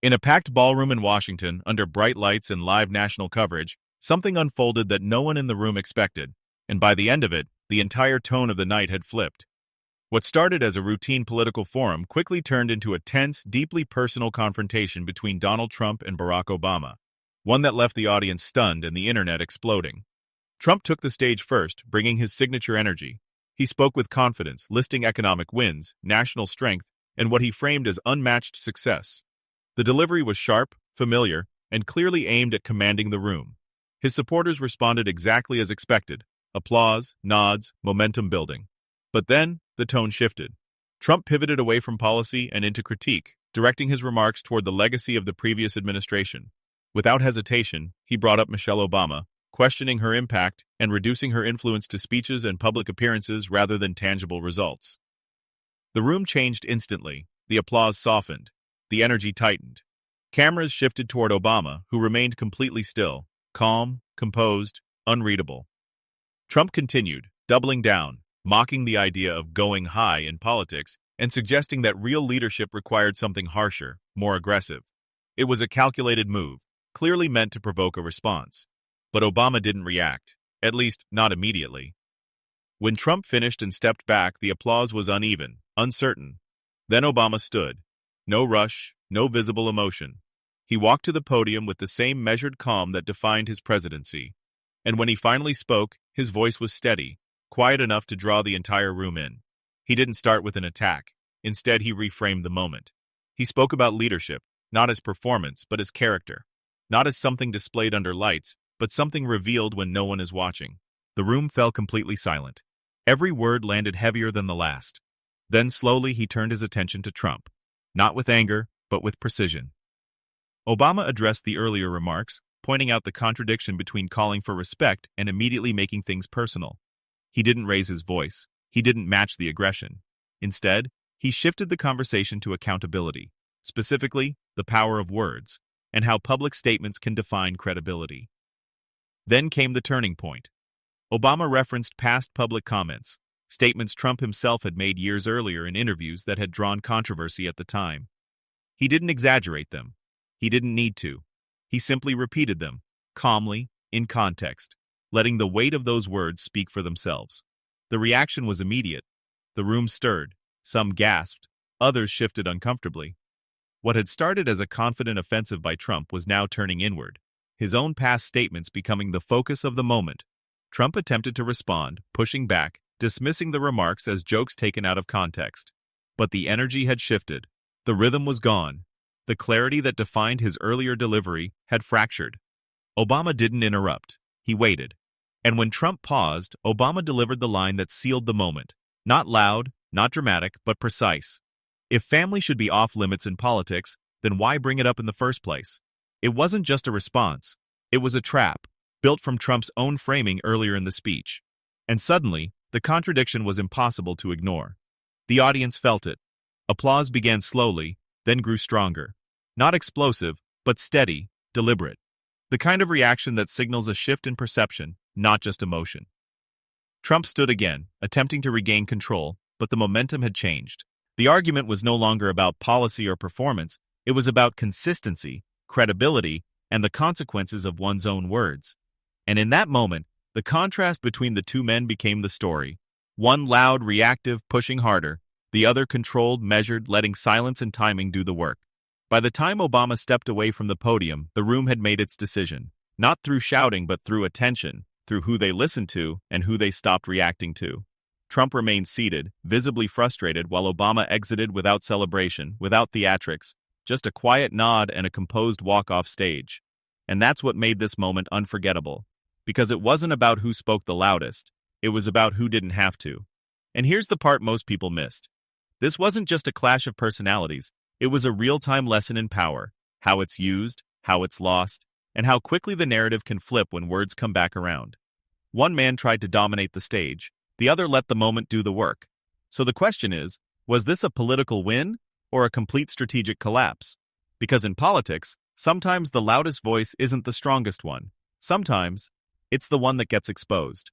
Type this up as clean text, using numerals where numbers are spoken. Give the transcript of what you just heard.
In a packed ballroom in Washington, under bright lights and live national coverage, something unfolded that no one in the room expected, and by the end of it, the entire tone of the night had flipped. What started as a routine political forum quickly turned into a tense, deeply personal confrontation between Donald Trump and Barack Obama, one that left the audience stunned and the internet exploding. Trump took the stage first, bringing his signature energy. He spoke with confidence, listing economic wins, national strength, and what he framed as unmatched success. The delivery was sharp, familiar, and clearly aimed at commanding the room. His supporters responded exactly as expected: applause, nods, momentum building. But then, the tone shifted. Trump pivoted away from policy and into critique, directing his remarks toward the legacy of the previous administration. Without hesitation, he brought up Michelle Obama, questioning her impact and reducing her influence to speeches and public appearances rather than tangible results. The room changed instantly. The applause softened. The energy tightened. Cameras shifted toward Obama, who remained completely still, calm, composed, unreadable. Trump continued, doubling down, mocking the idea of going high in politics and suggesting that real leadership required something harsher, more aggressive. It was a calculated move, clearly meant to provoke a response. But Obama didn't react, at least not immediately. When Trump finished and stepped back, the applause was uneven, uncertain. Then Obama stood. No rush, no visible emotion. He walked to the podium with the same measured calm that defined his presidency. And when he finally spoke, his voice was steady, quiet enough to draw the entire room in. He didn't start with an attack. Instead, he reframed the moment. He spoke about leadership, not as performance, but as character. Not as something displayed under lights, but something revealed when no one is watching. The room fell completely silent. Every word landed heavier than the last. Then slowly he turned his attention to Trump. Not with anger, but with precision. Obama addressed the earlier remarks, pointing out the contradiction between calling for respect and immediately making things personal. He didn't raise his voice. He didn't match the aggression. Instead, he shifted the conversation to accountability, specifically the power of words, and how public statements can define credibility. Then came the turning point. Obama referenced past public comments, statements Trump himself had made years earlier in interviews that had drawn controversy at the time. He didn't exaggerate them. He didn't need to. He simply repeated them, calmly, in context, letting the weight of those words speak for themselves. The reaction was immediate. The room stirred. Some gasped. Others shifted uncomfortably. What had started as a confident offensive by Trump was now turning inward, his own past statements becoming the focus of the moment. Trump attempted to respond, pushing back, dismissing the remarks as jokes taken out of context. But the energy had shifted. The rhythm was gone. The clarity that defined his earlier delivery had fractured. Obama didn't interrupt. He waited. And when Trump paused, Obama delivered the line that sealed the moment. Not loud, not dramatic, but precise. If family should be off limits in politics, then why bring it up in the first place? It wasn't just a response. It was a trap, built from Trump's own framing earlier in the speech. And suddenly, the contradiction was impossible to ignore. The audience felt it. Applause began slowly, then grew stronger. Not explosive, but steady, deliberate. The kind of reaction that signals a shift in perception, not just emotion. Trump stood again, attempting to regain control, but the momentum had changed. The argument was no longer about policy or performance. It was about consistency, credibility, and the consequences of one's own words. And in that moment, the contrast between the two men became the story. One loud, reactive, pushing harder. The other controlled, measured, letting silence and timing do the work. By the time Obama stepped away from the podium, the room had made its decision. Not through shouting, but through attention, through who they listened to and who they stopped reacting to. Trump remained seated, visibly frustrated, while Obama exited without celebration, without theatrics, just a quiet nod and a composed walk off stage. And that's what made this moment unforgettable. Because it wasn't about who spoke the loudest, it was about who didn't have to. And here's the part most people missed. This wasn't just a clash of personalities, it was a real-time lesson in power, how it's used, how it's lost, and how quickly the narrative can flip when words come back around. One man tried to dominate the stage, the other let the moment do the work. So the question is, was this a political win or a complete strategic collapse? Because in politics, sometimes the loudest voice isn't the strongest one. Sometimes, it's the one that gets exposed.